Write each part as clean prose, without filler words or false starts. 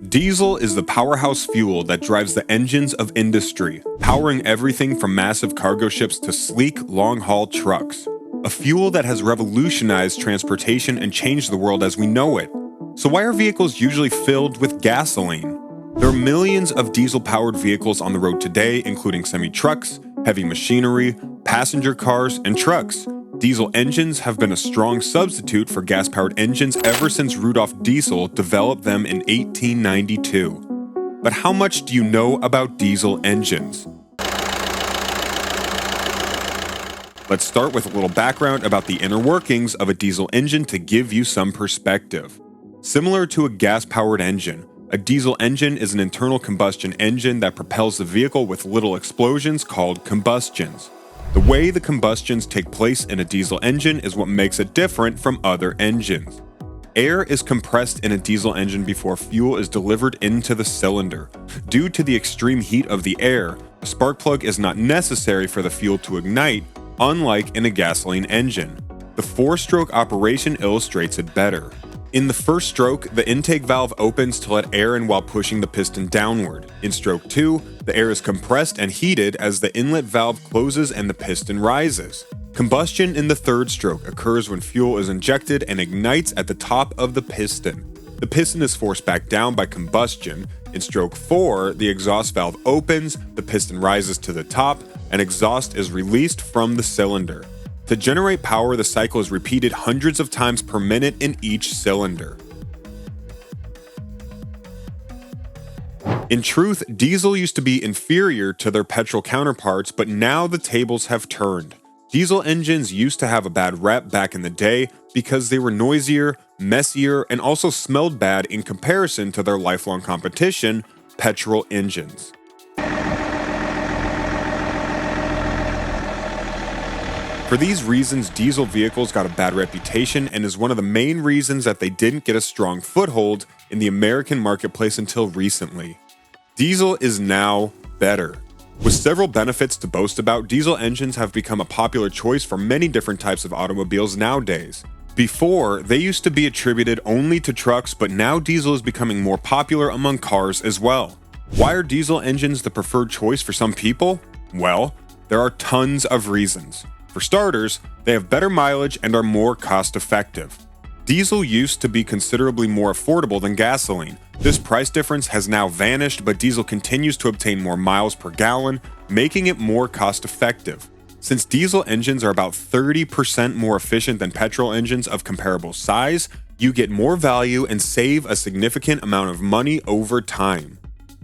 Diesel is the powerhouse fuel that drives the engines of industry, powering everything from massive cargo ships to sleek, long-haul trucks. A fuel that has revolutionized transportation and changed the world as we know it. So why are vehicles usually filled with gasoline? There are millions of diesel-powered vehicles on the road today, including semi-trucks, heavy machinery, passenger cars, and trucks. Diesel engines have been a strong substitute for gas-powered engines ever since Rudolf Diesel developed them in 1892. But how much do you know about diesel engines? Let's start with a little background about the inner workings of a diesel engine to give you some perspective. Similar to a gas-powered engine, a diesel engine is an internal combustion engine that propels the vehicle with little explosions called combustions. The way the combustions take place in a diesel engine is what makes it different from other engines. Air is compressed in a diesel engine before fuel is delivered into the cylinder. Due to the extreme heat of the air, a spark plug is not necessary for the fuel to ignite, unlike in a gasoline engine. The four-stroke operation illustrates it better. In the first stroke, the intake valve opens to let air in while pushing the piston downward. In stroke 2, the air is compressed and heated as the inlet valve closes and the piston rises. Combustion in the third stroke occurs when fuel is injected and ignites at the top of the piston. The piston is forced back down by combustion. In stroke 4, the exhaust valve opens, the piston rises to the top, and exhaust is released from the cylinder. To generate power, the cycle is repeated hundreds of times per minute in each cylinder. In truth, diesel used to be inferior to their petrol counterparts, but now the tables have turned. Diesel engines used to have a bad rep back in the day because they were noisier, messier, and also smelled bad in comparison to their lifelong competition, petrol engines. For these reasons, diesel vehicles got a bad reputation and is one of the main reasons that they didn't get a strong foothold in the American marketplace until recently. Diesel is now better. With several benefits to boast about, diesel engines have become a popular choice for many different types of automobiles nowadays. Before, they used to be attributed only to trucks, but now diesel is becoming more popular among cars as well. Why are diesel engines the preferred choice for some people? Well, there are tons of reasons. For starters, they have better mileage and are more cost-effective. Diesel used to be considerably more affordable than gasoline. This price difference has now vanished, but diesel continues to obtain more miles per gallon, making it more cost-effective. Since diesel engines are about 30% more efficient than petrol engines of comparable size, you get more value and save a significant amount of money over time.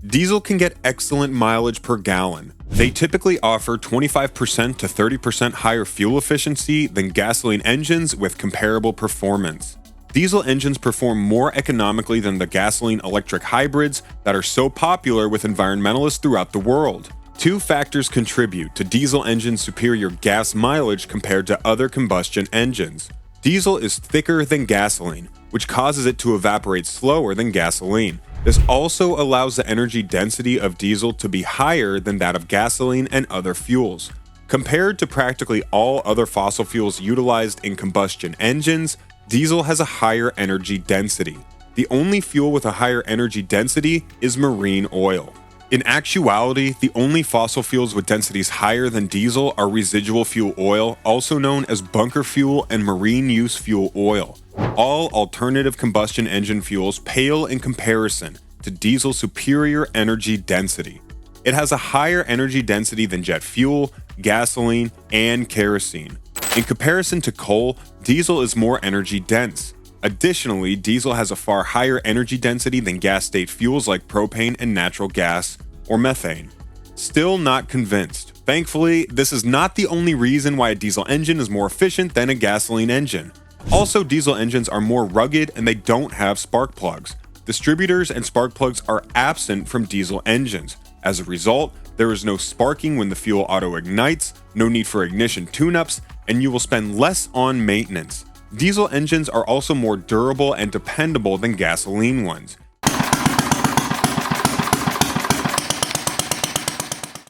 Diesel can get excellent mileage per gallon. They typically offer 25% to 30% higher fuel efficiency than gasoline engines with comparable performance. Diesel engines perform more economically than the gasoline-electric hybrids that are so popular with environmentalists throughout the world. Two factors contribute to diesel engines' superior gas mileage compared to other combustion engines. Diesel is thicker than gasoline, which causes it to evaporate slower than gasoline. This also allows the energy density of diesel to be higher than that of gasoline and other fuels. Compared to practically all other fossil fuels utilized in combustion engines, diesel has a higher energy density. The only fuel with a higher energy density is marine oil. In actuality, the only fossil fuels with densities higher than diesel are residual fuel oil, also known as bunker fuel and marine use fuel oil. All alternative combustion engine fuels pale in comparison to diesel's superior energy density. It has a higher energy density than jet fuel, gasoline, and kerosene. In comparison to coal, diesel is more energy dense. Additionally, diesel has a far higher energy density than gas-state fuels like propane and natural gas or methane. Still not convinced. Thankfully, this is not the only reason why a diesel engine is more efficient than a gasoline engine. Also, diesel engines are more rugged and they don't have spark plugs. Distributors and spark plugs are absent from diesel engines. As a result, there is no sparking when the fuel auto-ignites, no need for ignition tune-ups, and you will spend less on maintenance. Diesel engines are also more durable and dependable than gasoline ones.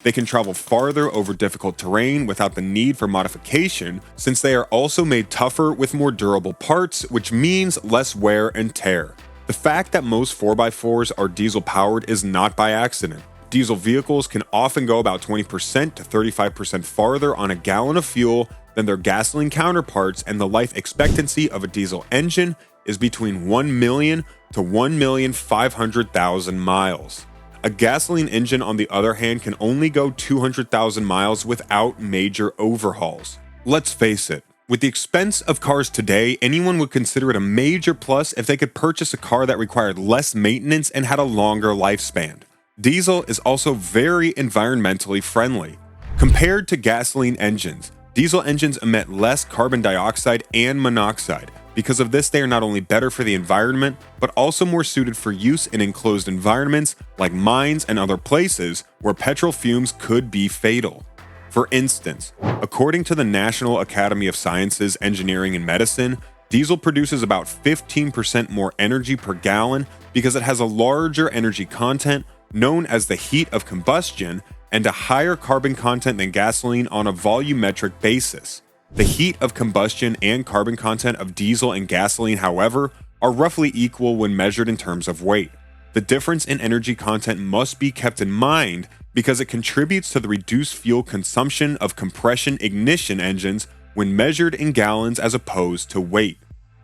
They can travel farther over difficult terrain without the need for modification, since they are also made tougher with more durable parts, which means less wear and tear. The fact that most 4x4s are diesel powered is not by accident. Diesel vehicles can often go about 20% to 35% farther on a gallon of fuel than their gasoline counterparts, and the life expectancy of a diesel engine is between 1 million to 1,500,000 miles. A gasoline engine, on the other hand, can only go 200,000 miles without major overhauls. Let's face it, with the expense of cars today, anyone would consider it a major plus if they could purchase a car that required less maintenance and had a longer lifespan. Diesel is also very environmentally friendly. Compared to gasoline engines, diesel engines emit less carbon dioxide and monoxide. Because of this, they are not only better for the environment, but also more suited for use in enclosed environments like mines and other places where petrol fumes could be fatal. For instance, according to the National Academy of Sciences, Engineering, and Medicine, diesel produces about 15% more energy per gallon because it has a larger energy content known as the heat of combustion and a higher carbon content than gasoline on a volumetric basis. The heat of combustion and carbon content of diesel and gasoline, however, are roughly equal when measured in terms of weight. The difference in energy content must be kept in mind because it contributes to the reduced fuel consumption of compression ignition engines when measured in gallons as opposed to weight.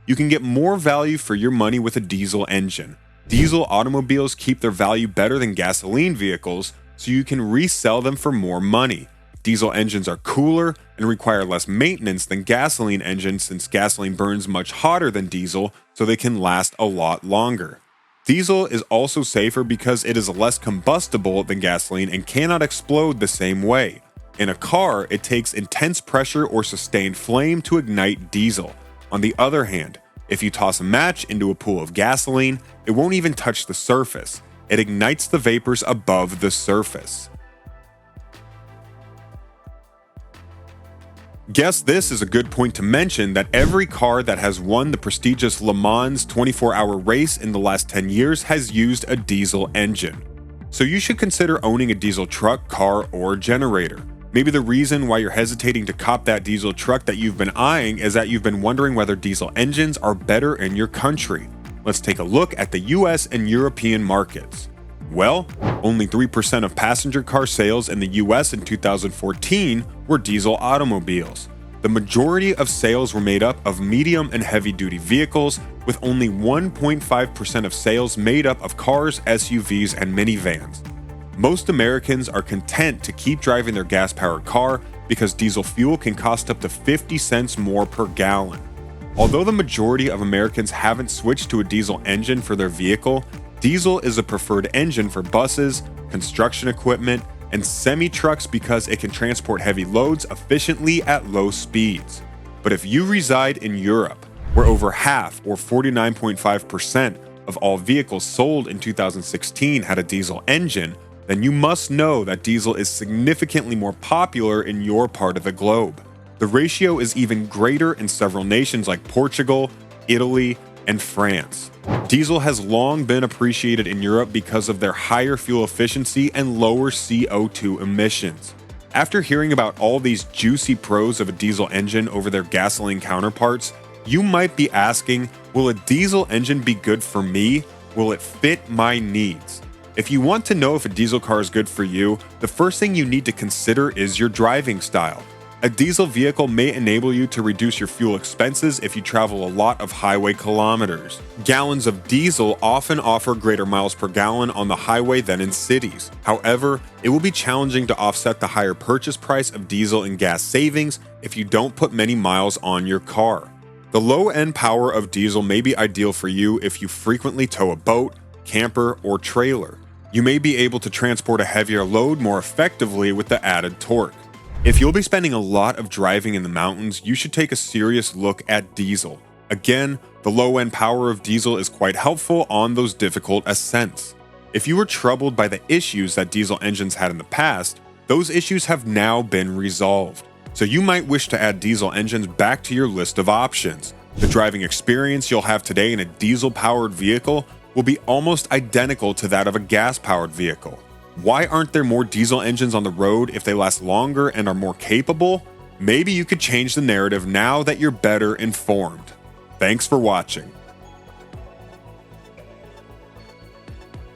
You can get more value for your money with a diesel engine. Diesel automobiles keep their value better than gasoline vehicles, so you can resell them for more money. Diesel engines are cooler and require less maintenance than gasoline engines since gasoline burns much hotter than diesel, so they can last a lot longer. Diesel is also safer because it is less combustible than gasoline and cannot explode the same way. In a car, it takes intense pressure or sustained flame to ignite diesel. On the other hand, if you toss a match into a pool of gasoline, it won't even touch the surface. It ignites the vapors above the surface. Guess this is a good point to mention that every car that has won the prestigious Le Mans 24-hour race in the last 10 years has used a diesel engine. So you should consider owning a diesel truck, car, or generator. Maybe the reason why you're hesitating to cop that diesel truck that you've been eyeing is that you've been wondering whether diesel engines are better in your country. Let's take a look at the US and European markets. Well, only 3% of passenger car sales in the US in 2014 were diesel automobiles. The majority of sales were made up of medium and heavy-duty vehicles, with only 1.5% of sales made up of cars, SUVs, and minivans. Most Americans are content to keep driving their gas-powered car because diesel fuel can cost up to 50 cents more per gallon. Although the majority of Americans haven't switched to a diesel engine for their vehicle, diesel is a preferred engine for buses, construction equipment, and semi-trucks because it can transport heavy loads efficiently at low speeds. But if you reside in Europe, where over half, or 49.5%, of all vehicles sold in 2016 had a diesel engine, then you must know that diesel is significantly more popular in your part of the globe. The ratio is even greater in several nations like Portugal, Italy, and France. Diesel has long been appreciated in Europe because of their higher fuel efficiency and lower CO2 emissions. After hearing about all these juicy pros of a diesel engine over their gasoline counterparts, you might be asking, will a diesel engine be good for me? Will it fit my needs? If you want to know if a diesel car is good for you, the first thing you need to consider is your driving style. A diesel vehicle may enable you to reduce your fuel expenses if you travel a lot of highway kilometers. Gallons of diesel often offer greater miles per gallon on the highway than in cities. However, it will be challenging to offset the higher purchase price of diesel and gas savings if you don't put many miles on your car. The low-end power of diesel may be ideal for you if you frequently tow a boat, camper, or trailer. You may be able to transport a heavier load more effectively with the added torque. If you'll be spending a lot of driving in the mountains, you should take a serious look at diesel. Again, the low-end power of diesel is quite helpful on those difficult ascents. If you were troubled by the issues that diesel engines had in the past, those issues have now been resolved. So you might wish to add diesel engines back to your list of options. The driving experience you'll have today in a diesel-powered vehicle will be almost identical to that of a gas-powered vehicle. Why aren't there more diesel engines on the road if they last longer and are more capable? Maybe you could change the narrative now that you're better informed. Thanks for watching.